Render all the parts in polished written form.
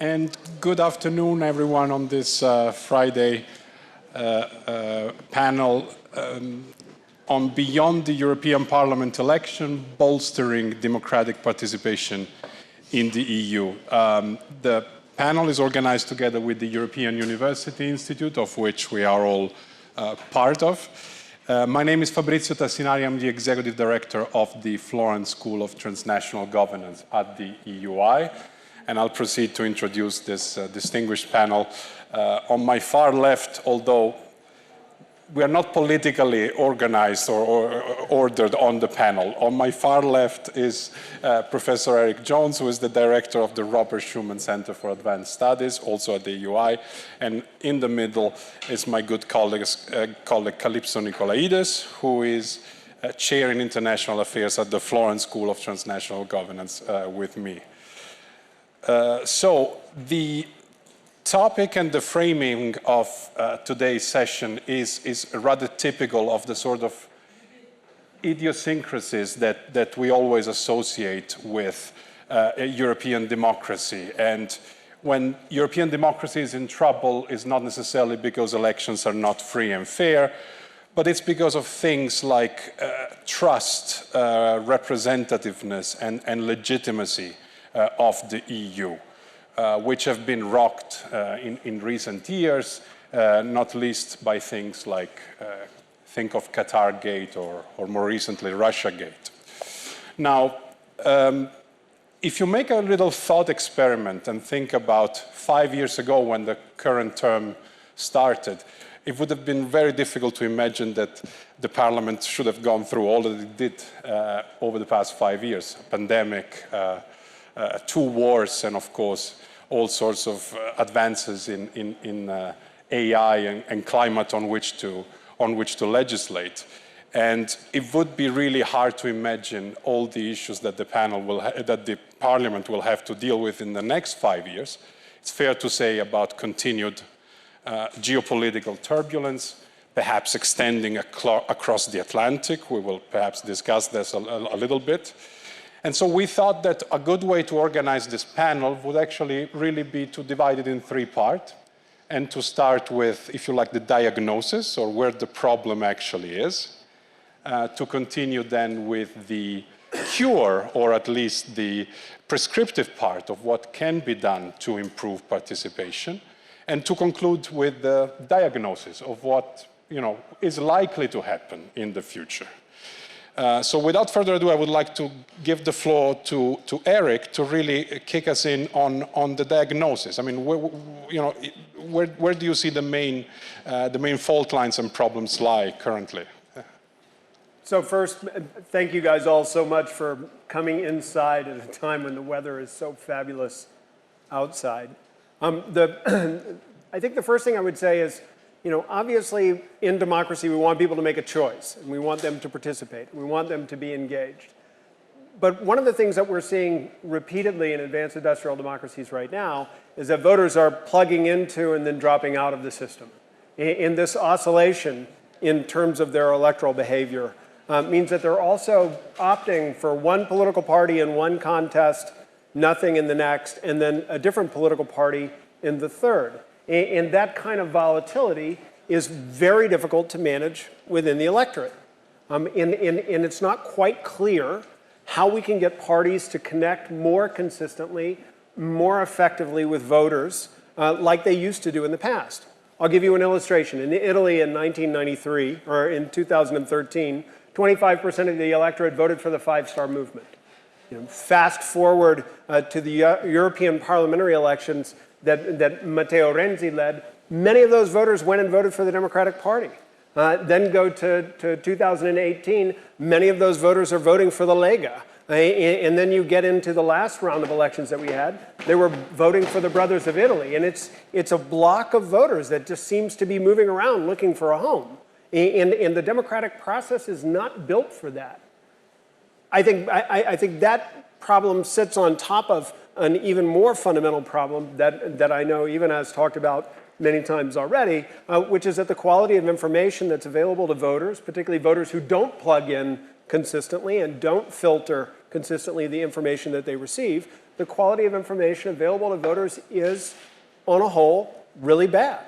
And good afternoon, everyone, on this Friday panel on Beyond the European Parliament election, bolstering democratic participation in the EU. The panel is organized together with the European University Institute, of which we are all part of. My name is Fabrizio Tassinari. I'm the Executive Director of the Florence School of Transnational Governance at the EUI. And I'll proceed to introduce this distinguished panel. On my far left, although we are not politically organized or ordered on the panel, on my far left is Professor Erik, who is the director of the Robert Schuman Center for Advanced Studies, also at the EUI. And in the middle is my good colleague Kalypso Nicolaidis, who is chair in international affairs at the Florence School of Transnational Governance with me. So the topic and the framing of today's session is rather typical of the sort of idiosyncrasies that we always associate with European democracy. And when European democracy is in trouble, it's not necessarily because elections are not free and fair, but it's because of things like trust, representativeness, and legitimacy of the EU, which have been rocked in recent years, not least by things like, think of Qatar-gate or more recently Russia-gate. Now, if you make a little thought experiment and think about 5 years ago when the current term started, it would have been very difficult to imagine that the Parliament should have gone through all that it did over the past 5 years, pandemic, 2 wars, and of course, all sorts of advances in AI and climate on which to legislate. And it would be really hard to imagine all the issues that the Parliament will have to deal with in the next 5 years. It's fair to say about continued geopolitical turbulence, perhaps extending across the Atlantic. We will perhaps discuss this a little bit. And so we thought that a good way to organize this panel would actually really be to divide it in 3 parts and to start with, if you like, the diagnosis or where the problem actually is, to continue then with the cure or at least the prescriptive part of what can be done to improve participation, and to conclude with the diagnosis of what is likely to happen in the future. So without further ado, I would like to give the floor to Erik to really kick us in on the diagnosis. I mean, where do you see the main fault lines and problems lie currently? So first, thank you guys all so much for coming inside at a time when the weather is so fabulous outside. I think the first thing I would say is, obviously in democracy, we want people to make a choice, and we want them to participate. We want them to be engaged. But one of the things that we're seeing repeatedly in advanced industrial democracies right now is that voters are plugging into and then dropping out of the system. In this oscillation in terms of their electoral behavior means that they're also opting for one political party in one contest, nothing in the next, and then a different political party in the third. And that kind of volatility is very difficult to manage within the electorate. And it's not quite clear how we can get parties to connect more consistently, more effectively with voters like they used to do in the past. I'll give you an illustration. In Italy in 1993, or in 2013, 25% of the electorate voted for the 5-star movement. Fast forward to the European parliamentary elections that Matteo Renzi led, many of those voters went and voted for the Democratic Party. Then go to 2018, many of those voters are voting for the Lega. And then you get into the last round of elections that we had, they were voting for the Brothers of Italy. And it's a block of voters that just seems to be moving around looking for a home. And the democratic process is not built for that. I think that problem sits on top of an even more fundamental problem that I know even has talked about many times already, which is that the quality of information that's available to voters, particularly voters who don't plug in consistently and don't filter consistently the information that they receive, the quality of information available to voters is, on a whole, really bad.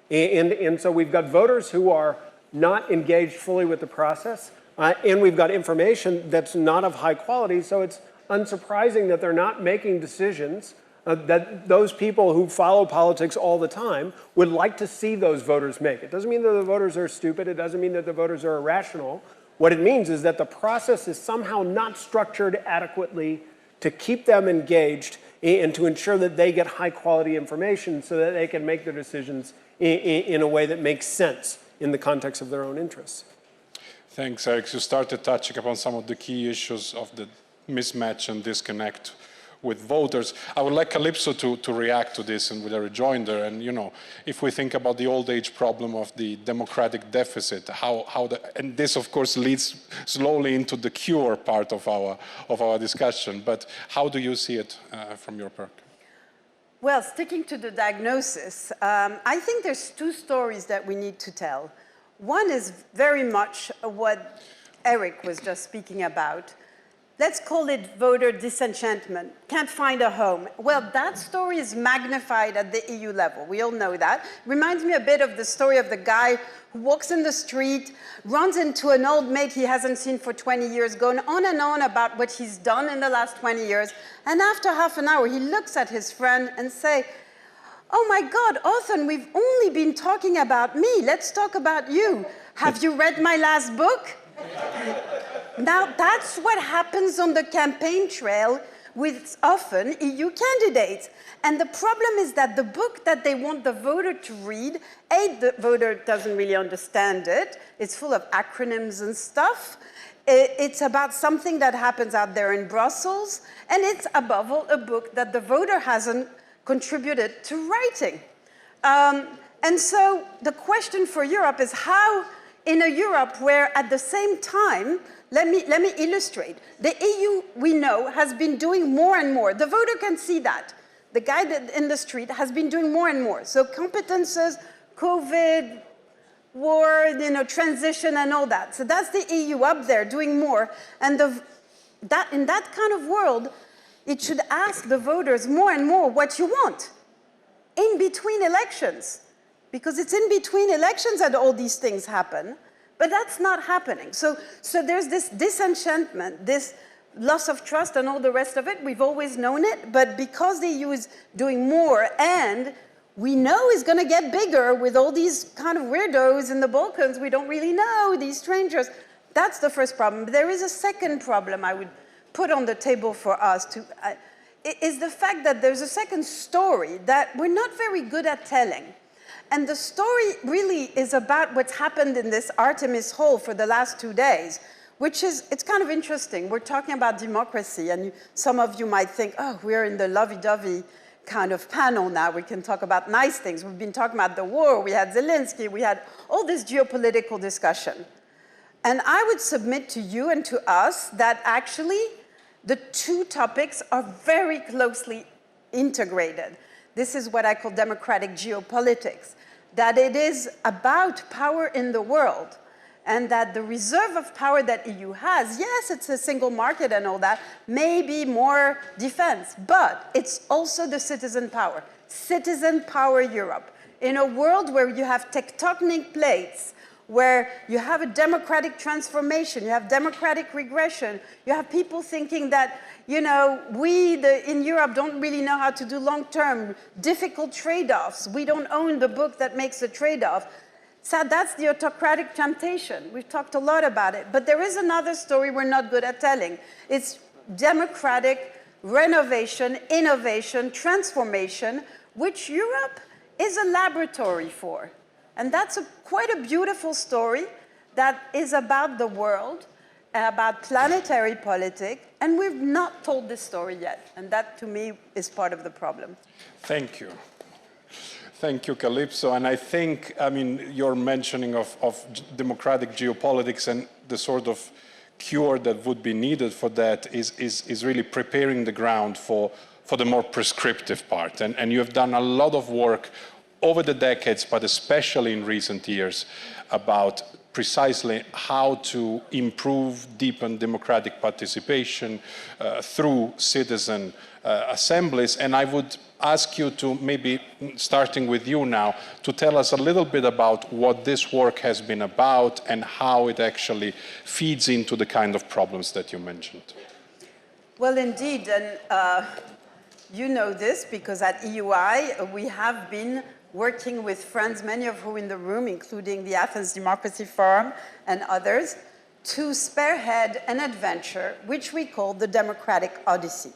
And so we've got voters who are not engaged fully with the process, and we've got information that's not of high quality, so it's unsurprising that they're not making decisions that those people who follow politics all the time would like to see those voters make. It doesn't mean that the voters are stupid. It doesn't mean that the voters are irrational. What it means is that the process is somehow not structured adequately to keep them engaged and to ensure that they get high quality information so that they can make their decisions in a way that makes sense in the context of their own interests. Thanks, Erik. You started touching upon some of the key issues of the mismatch and disconnect with voters. I would like Kalypso to react to this and with a rejoinder. And if we think about the old age problem of the democratic deficit, and this of course leads slowly into the cure part of our discussion. But how do you see it from your perk? Well, sticking to the diagnosis, I think there's two stories that we need to tell. One is very much what Erik was just speaking about. Let's call it voter disenchantment, can't find a home. Well, that story is magnified at the EU level. We all know that. Reminds me a bit of the story of the guy who walks in the street, runs into an old mate he hasn't seen for 20 years, going on and on about what he's done in the last 20 years. And after half an hour, he looks at his friend and says, "Oh my God, Othen, we've only been talking about me. Let's talk about you. Have you read my last book?" Now, that's what happens on the campaign trail with often EU candidates. And the problem is that the book that they want the voter to read, the voter doesn't really understand it. It's full of acronyms and stuff. It's about something that happens out there in Brussels. And it's, above all, a book that the voter hasn't contributed to writing. And so the question for Europe is how, in a Europe where at the same time, let me illustrate. The EU, we know, has been doing more and more. The voter can see that. The guy in the street has been doing more and more. So competences, COVID, war, transition and all that. So that's the EU up there doing more. And in that kind of world, it should ask the voters more and more what you want in between elections. Because it's in between elections that all these things happen. But that's not happening. So there's this disenchantment, this loss of trust and all the rest of it. We've always known it. But because the EU is doing more and we know is going to get bigger with all these kind of weirdos in the Balkans, we don't really know, these strangers. That's the first problem. But there is a second problem I would put on the table for us, is the fact that there's a second story that we're not very good at telling. And the story really is about what's happened in this Artemis Hall for the last 2 days, which is, it's kind of interesting. We're talking about democracy, and some of you might think, oh, we're in the lovey-dovey kind of panel now. We can talk about nice things. We've been talking about the war. We had Zelensky. We had all this geopolitical discussion. And I would submit to you and to us that actually the two topics are very closely integrated. This is what I call democratic geopolitics, that it is about power in the world, and that the reserve of power that EU has, yes, it's a single market and all that, maybe more defense, but it's also the citizen power Europe. In a world where you have tectonic plates, where you have a democratic transformation, you have democratic regression, you have people thinking that, in Europe don't really know how to do long-term, difficult trade-offs. We don't own the book that makes the trade-off. So that's the autocratic temptation. We've talked a lot about it. But there is another story we're not good at telling. It's democratic renovation, innovation, transformation, which Europe is a laboratory for. And that's quite a beautiful story that is about the world, about planetary politics, and we've not told this story yet. And that, to me, is part of the problem. Thank you. Thank you, Kalypso. And I think, your mentioning of democratic geopolitics and the sort of cure that would be needed for that is really preparing the ground for the more prescriptive part. And you have done a lot of work over the decades, but especially in recent years, about precisely how to improve, deepen democratic participation through citizen assemblies. And I would ask you to maybe, starting with you now, to tell us a little bit about what this work has been about and how it actually feeds into the kind of problems that you mentioned. Well, indeed, and you know this because at EUI we have been working with friends, many of whom in the room, including the Athens Democracy Forum and others, to spearhead an adventure which we call the Democratic Odyssey.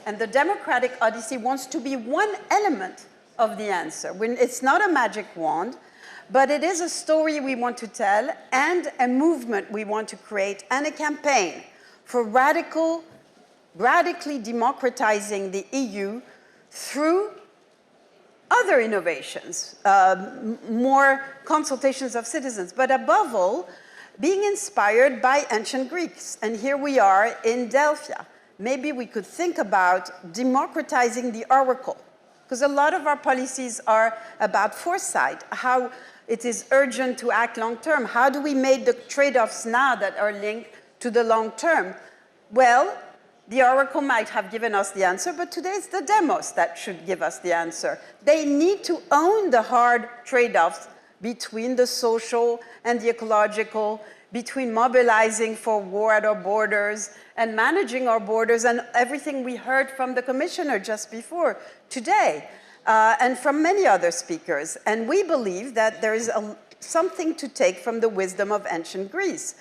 And the Democratic Odyssey wants to be one element of the answer. It's not a magic wand, but it is a story we want to tell and a movement we want to create and a campaign for radically democratizing the EU through other innovations, more consultations of citizens, but above all, being inspired by ancient Greeks. And here we are in Delphi. Maybe we could think about democratizing the oracle, because a lot of our policies are about foresight, how it is urgent to act long term. How do we make the trade-offs now that are linked to the long term? Well, the oracle might have given us the answer, but today it's the demos that should give us the answer. They need to own the hard trade-offs between the social and the ecological, between mobilizing for war at our borders and managing our borders, and everything we heard from the commissioner just before today, and from many other speakers. And we believe that there is something to take from the wisdom of ancient Greece,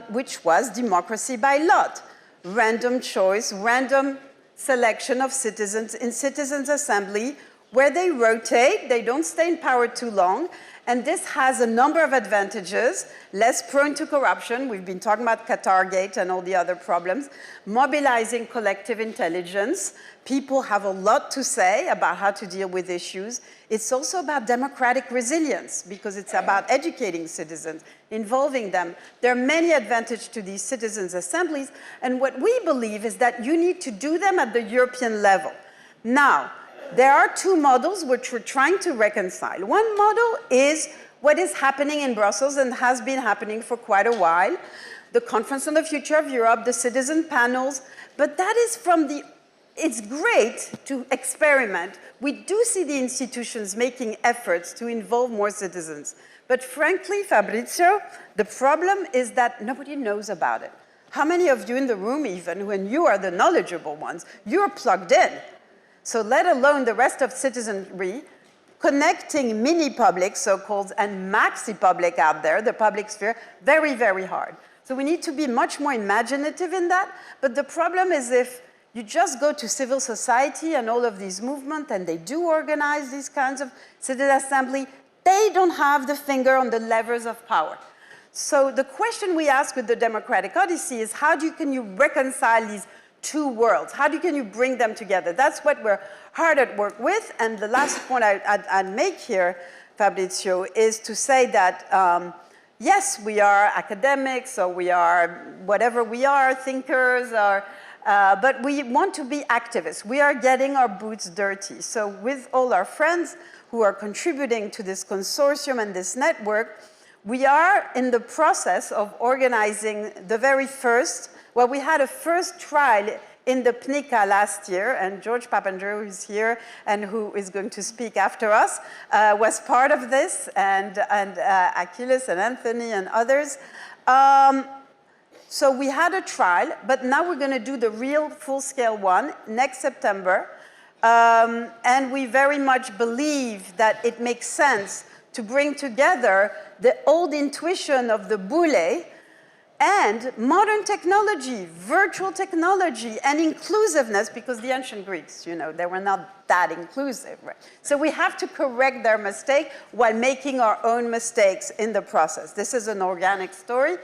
which was democracy by lot, random choice, random selection of citizens in citizens' assembly, where they rotate, they don't stay in power too long, and this has a number of advantages: less prone to corruption. We've been talking about Qatargate and all the other problems. Mobilizing collective intelligence. People have a lot to say about how to deal with issues. It's also about democratic resilience, because it's about educating citizens, involving them. There are many advantages to these citizens' assemblies, and what we believe is that you need to do them at the European level. Now, there are two models which we're trying to reconcile. One model is what is happening in Brussels and has been happening for quite a while, the Conference on the Future of Europe, the citizen panels, but that is from the, it's great to experiment. We do see the institutions making efforts to involve more citizens. But frankly, Fabrizio, the problem is that nobody knows about it. How many of you in the room, even when you are the knowledgeable ones, you're plugged in? So let alone the rest of citizenry, connecting mini-public, so-called, and maxi-public out there, the public sphere, very, very hard. So we need to be much more imaginative in that. But the problem is if you just go to civil society and all of these movements, and they do organize these kinds of citizen assembly, they don't have the finger on the levers of power. So the question we ask with the Democratic Odyssey is how can you reconcile these two worlds? How can you bring them together? That's what we're hard at work with. And the last point I'd make here, Fabrizio, is to say that, yes, we are academics, or we are whatever we are, thinkers, or, but we want to be activists. We are getting our boots dirty. So with all our friends who are contributing to this consortium and this network, we are in the process of organizing the very first. Well, we had a first trial in the PNICA last year, and George Papandreou, who's here and who is going to speak after us, was part of this, and Achilles and Anthony and others. So we had a trial, but now we're going to do the real full-scale one next September. And we very much believe that it makes sense to bring together the old intuition of the boule and modern technology, virtual technology, and inclusiveness, because the ancient Greeks, you know, they were not that inclusive, right? So we have to correct their mistake while making our own mistakes in the process. This is an organic story,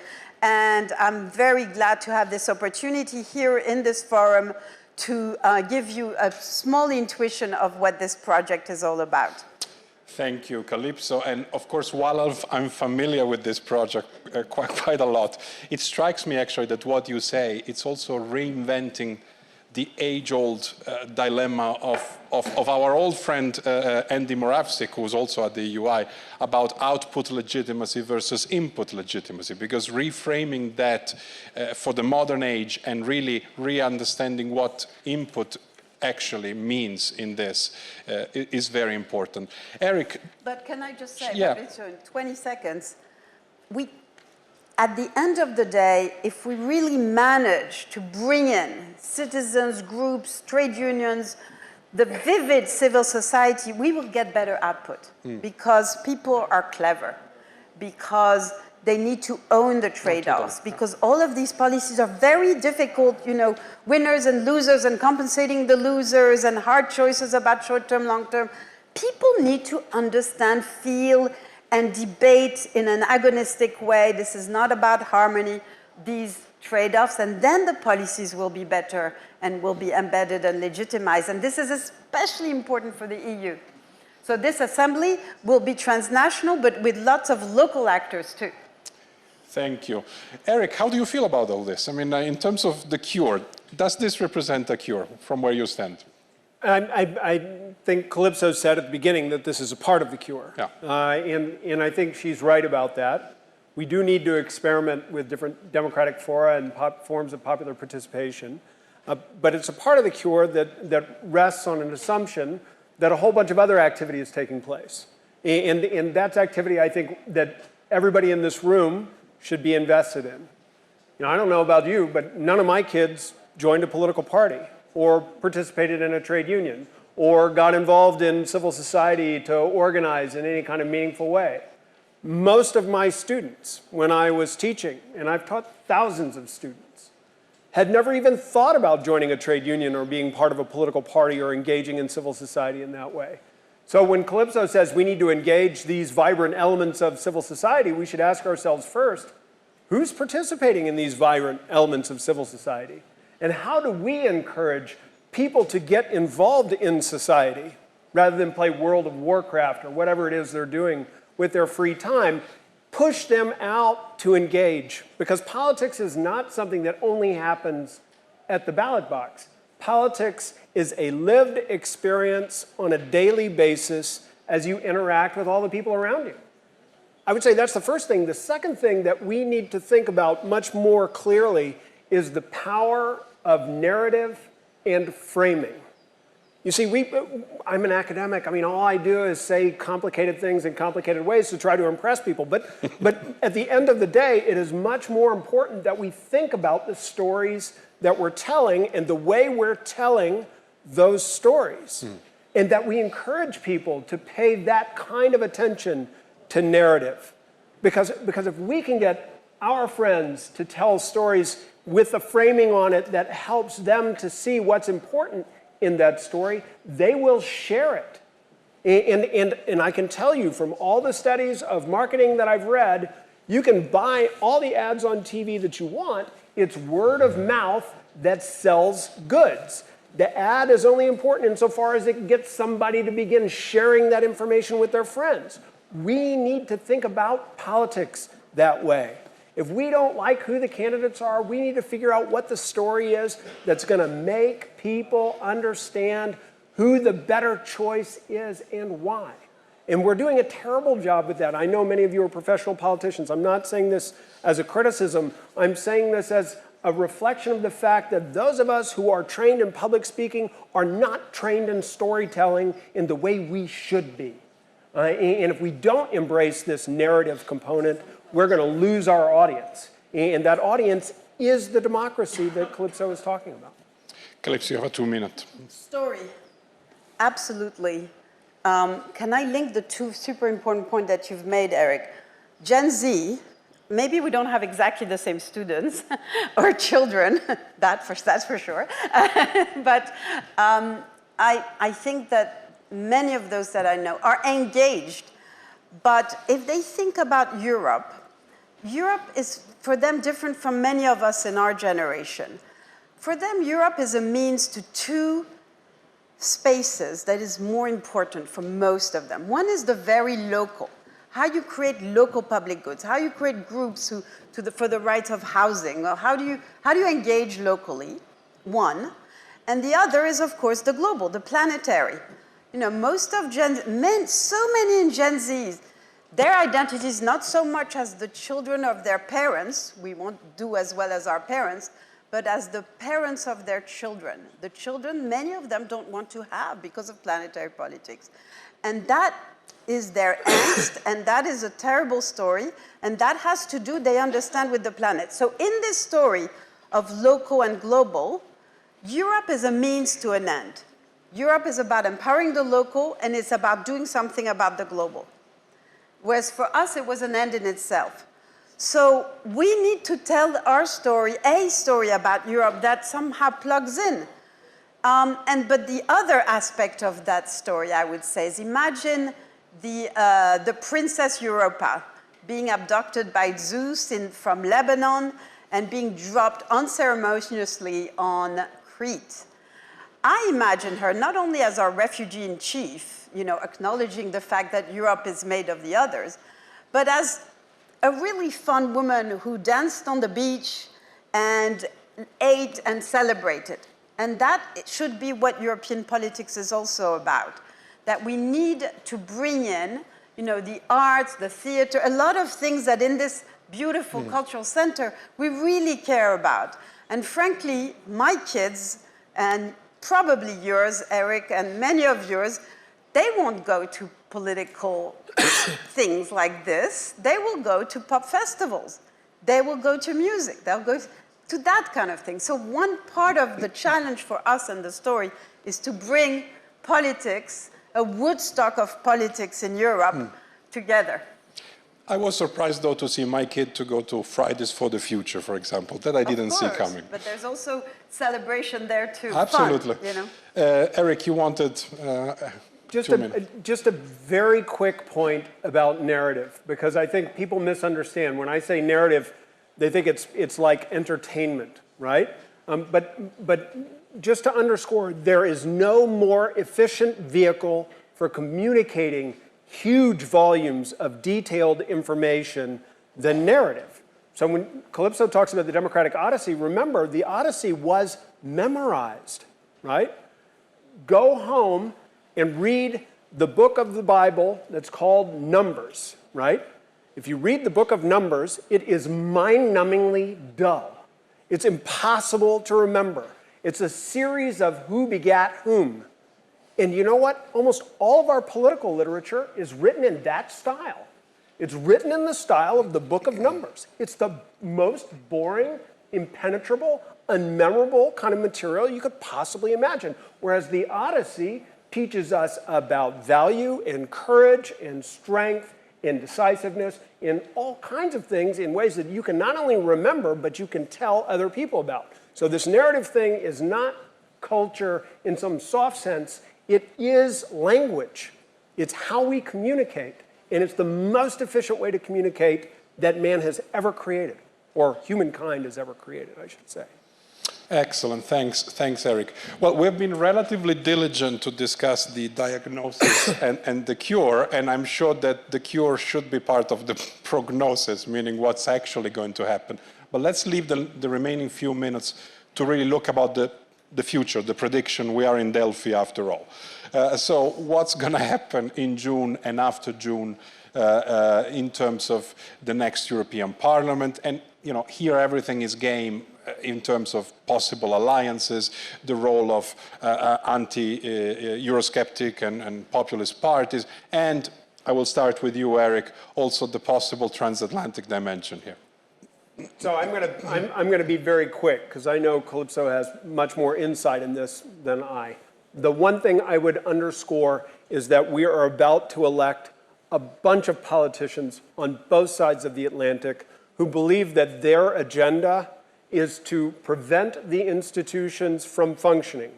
and I'm very glad to have this opportunity here in this forum to give you a small intuition of what this project is all about. Thank you, Kalypso. And of course, while I'm familiar with this project quite a lot, it strikes me actually that what you say, it's also reinventing the age-old dilemma of our old friend Andy Moravsik, who was also at the EUI, about output legitimacy versus input legitimacy, because reframing that for the modern age and really re-understanding what input actually means in this is very important. Erik. But can I just say, yeah. Fabrizio, in 20 seconds, at the end of the day, if we really manage to bring in citizens, groups, trade unions, the vivid civil society, we will get better output because people are clever, because they need to own the trade-offs, because all of these policies are very difficult, you know, winners and losers and compensating the losers and hard choices about short-term, long-term. People need to understand, feel, and debate in an agonistic way. This is not about harmony, these trade-offs, and then the policies will be better and will be embedded and legitimized. And this is especially important for the EU. So this assembly will be transnational, but with lots of local actors too. Thank you. Erik, how do you feel about all this? I mean, in terms of the cure, does this represent a cure from where you stand? I think Kalypso said at the beginning that this is a part of the cure. Yeah. And I think she's right about that. We do need to experiment with different democratic fora and forms of popular participation. But it's a part of the cure that rests on an assumption that a whole bunch of other activity is taking place. And that's activity I think that everybody in this room should be invested in. You know, I don't know about you, but none of my kids joined a political party or participated in a trade union or got involved in civil society to organize in any kind of meaningful way. Most of my students, when I was teaching, and I've taught thousands of students, had never even thought about joining a trade union or being part of a political party or engaging in civil society in that way. So when Kalypso says we need to engage these vibrant elements of civil society, we should ask ourselves first, who's participating in these vibrant elements of civil society? And how do we encourage people to get involved in society rather than play World of Warcraft or whatever it is they're doing with their free time? Push them out to engage, because politics is not something that only happens at the ballot box. Politics is a lived experience on a daily basis as you interact with all the people around you. I would say that's the first thing. The second thing that we need to think about much more clearly is the power of narrative and framing. You see, I'm an academic. I mean, all I do is say complicated things in complicated ways to try to impress people. But at the end of the day, it is much more important that we think about the stories that we're telling and the way we're telling those stories. And that we encourage people to pay that kind of attention to narrative. Because if we can get our friends to tell stories with a framing on it that helps them to see what's important in that story, they will share it. And I can tell you from all the studies of marketing that I've read, you can buy all the ads on TV that you want. It's word of mouth that sells goods. The ad is only important insofar as it gets somebody to begin sharing that information with their friends. We need to think about politics that way. If we don't like who the candidates are, we need to figure out what the story is that's going to make people understand who the better choice is and why. And we're doing a terrible job with that. I know many of you are professional politicians. I'm not saying this as a criticism. I'm saying this as a reflection of the fact that those of us who are trained in public speaking are not trained in storytelling in the way we should be. And if we don't embrace this narrative component, we're going to lose our audience. And that audience is the democracy that Kalypso is talking about. Kalypso, you have 2 minutes. Story. Absolutely. Can I link the two super important points that you've made, Erik? Gen Z, maybe we don't have exactly the same students or children, that's for sure. But I think that many of those that I know are engaged. But if they think about Europe, Europe is for them different from many of us in our generation. For them, Europe is a means to two spaces that is more important for most of them. One is the very local, how you create local public goods, how you create groups for the rights of housing, or how do you engage locally, one. And the other is, of course, the global, the planetary. You know, most of so many in Gen Z, their identity is not so much as the children of their parents, we won't do as well as our parents, but as the parents of their children. The children, many of them don't want to have because of planetary politics. And that is their angst, and that is a terrible story, and that has to do, they understand, with the planet. So in this story of local and global, Europe is a means to an end. Europe is about empowering the local, and it's about doing something about the global. Whereas for us, it was an end in itself. So we need to tell our story, a story about Europe that somehow plugs in. But the other aspect of that story, I would say, is imagine the Princess Europa being abducted by Zeus from Lebanon and being dropped unceremoniously on Crete. I imagine her not only as our refugee in chief, you know, acknowledging the fact that Europe is made of the others, but as a really fun woman who danced on the beach and ate and celebrated. And that should be what European politics is also about, that we need to bring in, you know, the arts, the theater, a lot of things that in this beautiful cultural center we really care about. And frankly, my kids, and probably yours, Erik, and many of yours, they won't go to political things like this. They will go to pop festivals. They will go to music. They'll go to that kind of thing. So one part of the challenge for us and the story is to bring politics, a Woodstock of politics in Europe, together. I was surprised, though, to see my kid to go to Fridays for the Future, for example. That I didn't see coming. But there's also celebration there, too. Absolutely. Fun, you know? Erik, you wanted Just a very quick point about narrative, because I think people misunderstand. When I say narrative, they think it's like entertainment, right? But just to underscore, there is no more efficient vehicle for communicating huge volumes of detailed information than narrative. So when Kalypso talks about the Democratic Odyssey, remember, the Odyssey was memorized, right? Go home and read the book of the Bible that's called Numbers, right? If you read the book of Numbers, it is mind-numbingly dull. It's impossible to remember. It's a series of who begat whom. And you know what? Almost all of our political literature is written in that style. It's written in the style of the book of Numbers. It's the most boring, impenetrable, unmemorable kind of material you could possibly imagine. Whereas the Odyssey teaches us about value and courage and strength and decisiveness in all kinds of things in ways that you can not only remember, but you can tell other people about. So this narrative thing is not culture in some soft sense. It is language. It's how we communicate. And it's the most efficient way to communicate that man has ever created, or humankind has ever created, I should say. Excellent. Thanks, Erik. Well, we've been relatively diligent to discuss the diagnosis and the cure, and I'm sure that the cure should be part of the prognosis, meaning what's actually going to happen. But let's leave the remaining few minutes to really look about the future, the prediction. We are in Delphi after all. So what's going to happen in June and after June in terms of the next European Parliament? And you know, here everything is game in terms of possible alliances, the role of anti-Eurosceptic and populist parties, and I will start with you, Erik, also the possible transatlantic dimension here. So I'm gonna be very quick, because I know Kalypso has much more insight in this than I. The one thing I would underscore is that we are about to elect a bunch of politicians on both sides of the Atlantic who believe that their agenda is to prevent the institutions from functioning.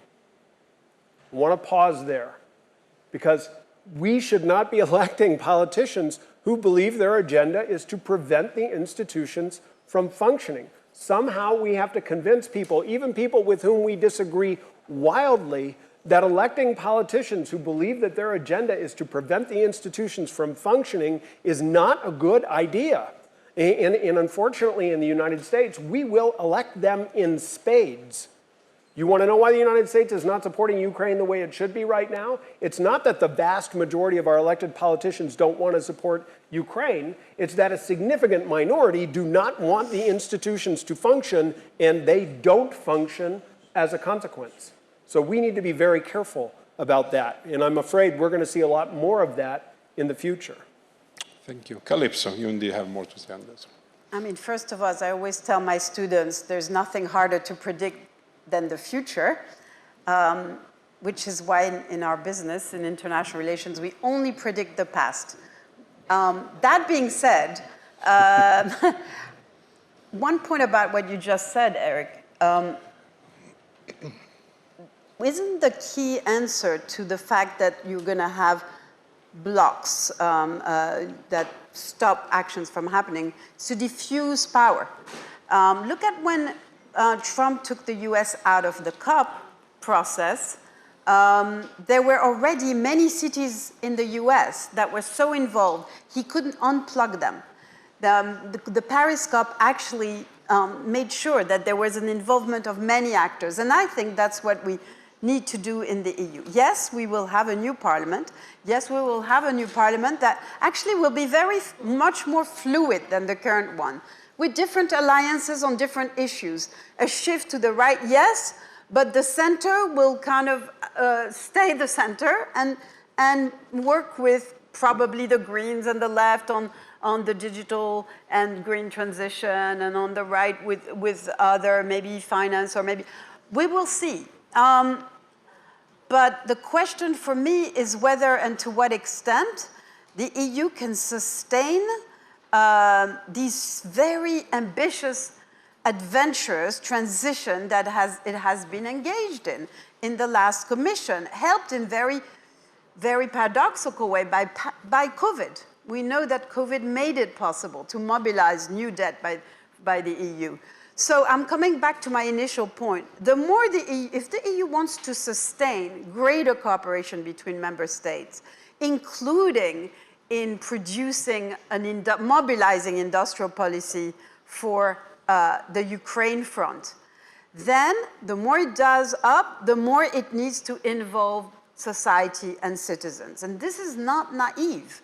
I want to pause there, because we should not be electing politicians who believe their agenda is to prevent the institutions from functioning. Somehow we have to convince people, even people with whom we disagree wildly, that electing politicians who believe that their agenda is to prevent the institutions from functioning is not a good idea. And unfortunately, in the United States, we will elect them in spades. You want to know why the United States is not supporting Ukraine the way it should be right now? It's not that the vast majority of our elected politicians don't want to support Ukraine. It's that a significant minority do not want the institutions to function, and they don't function as a consequence. So we need to be very careful about that. And I'm afraid we're going to see a lot more of that in the future. Thank you. Kalypso, you indeed have more to say on this. I mean, first of all, as I always tell my students, there's nothing harder to predict than the future, which is why in our business, in international relations, we only predict the past. That being said, one point about what you just said, Erik, isn't the key answer to the fact that you're going to have blocks that stop actions from happening to diffuse power? Look at when Trump took the US out of the COP process. There were already many cities in the US that were so involved, he couldn't unplug them. The Paris COP actually made sure that there was an involvement of many actors. And I think that's what we need to do in the EU. Yes, we will have a new parliament. Yes, we will have a new parliament that actually will be much more fluid than the current one, with different alliances on different issues. A shift to the right, yes, but the center will kind of stay the center and work with probably the Greens and the left on the digital and green transition, and on the right with other, maybe finance, or maybe, we will see. But the question for me is whether and to what extent the EU can sustain these very ambitious, adventurous transition that it has been engaged in the last Commission, helped in very, very paradoxical way by COVID. We know that COVID made it possible to mobilize new debt by the EU. So I'm coming back to my initial point. The more if the EU wants to sustain greater cooperation between member states, including in producing mobilizing industrial policy for the Ukraine front, then the more it does up, the more it needs to involve society and citizens. And this is not naive.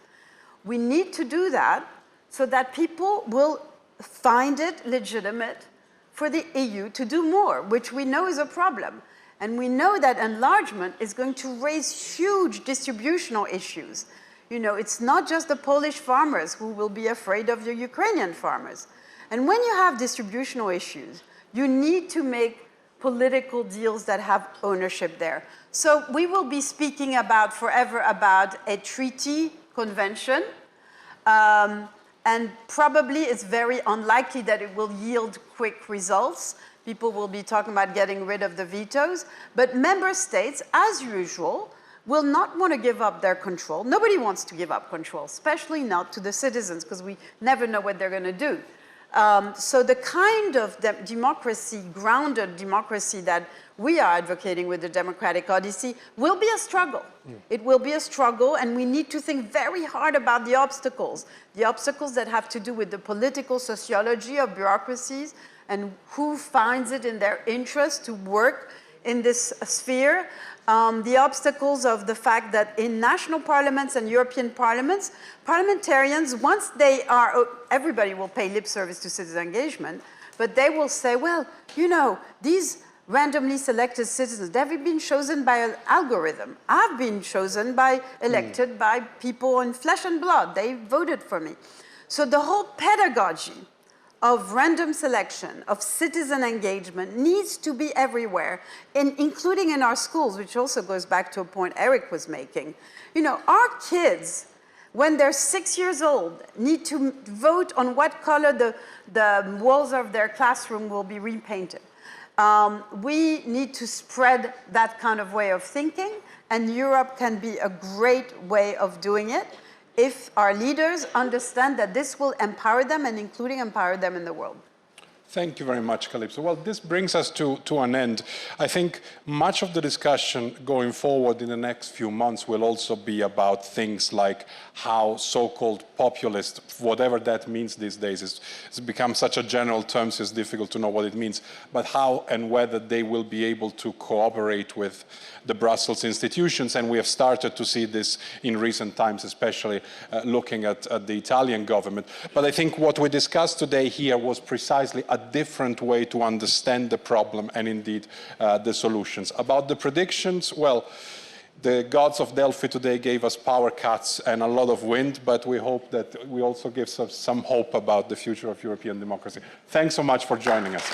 We need to do that so that people will find it legitimate for the EU to do more, which we know is a problem. And we know that enlargement is going to raise huge distributional issues. You know, it's not just the Polish farmers who will be afraid of the Ukrainian farmers. And when you have distributional issues, you need to make political deals that have ownership there. So we will be speaking forever about a treaty convention, and probably it's very unlikely that it will yield quick results. People will be talking about getting rid of the vetoes, but member states, as usual, will not want to give up their control. Nobody wants to give up control, especially not to the citizens, because we never know what they're going to do. So the kind of democracy, grounded democracy that we are advocating with the Democratic Odyssey will be a struggle. It will be a struggle, and we need to think very hard about the obstacles that have to do with the political sociology of bureaucracies and who finds it in their interest to work in this sphere. The obstacles of the fact that in national parliaments and European parliaments, parliamentarians, once they are, everybody will pay lip service to citizen engagement, but they will say, well, you know, these randomly selected citizens, they've been chosen by an algorithm. I've been chosen elected by people in flesh and blood. They voted for me. So the whole pedagogy of random selection, of citizen engagement needs to be everywhere, including in our schools, which also goes back to a point Erik was making. You know, our kids, when they're 6 years old, need to vote on what color the walls of their classroom will be repainted. We need to spread that kind of way of thinking, and Europe can be a great way of doing it if our leaders understand that this will empower them, and including empower them in the world. Thank you very much, Kalypso. Well, this brings us to an end. I think much of the discussion going forward in the next few months will also be about things like how so-called populist, whatever that means these days, it's become such a general term, so it's difficult to know what it means, but how and whether they will be able to cooperate with the Brussels institutions. And we have started to see this in recent times, especially looking at the Italian government. But I think what we discussed today here was precisely a different way to understand the problem and indeed the solutions. About the predictions, well, the gods of Delphi today gave us power cuts and a lot of wind, but we hope that we also give some hope about the future of European democracy. Thanks so much for joining us.